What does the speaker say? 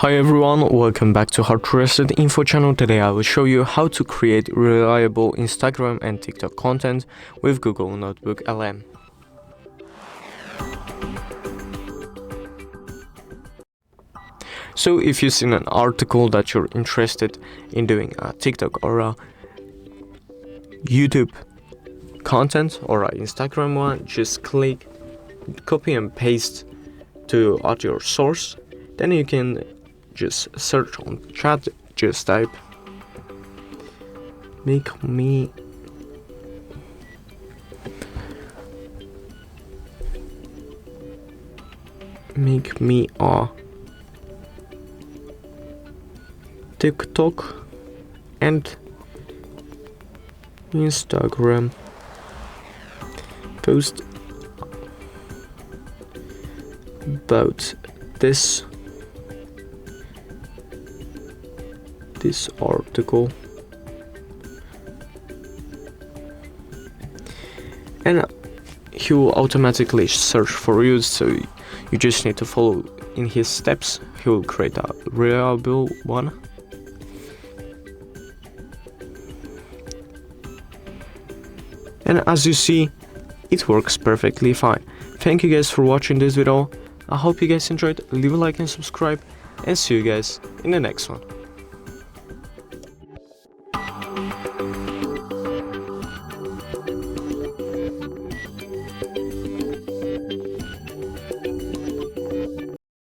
Hi everyone, welcome back to HardReset.Info channel. Today I will show you how to create reliable Instagram and TikTok content with Google NotebookLM. So if you've seen an article that you're interested in doing a TikTok or a YouTube content or an Instagram one, just click copy and paste to add your source. Then you can just search on chat, just type make me a TikTok and Instagram post about this article, and he will automatically search for you, so you just need to follow in his steps. He will create a reliable one. And as you see, it works perfectly fine. Thank you guys for watching this video. I hope you guys enjoyed. Leave a like and subscribe, and see you guys in the next one.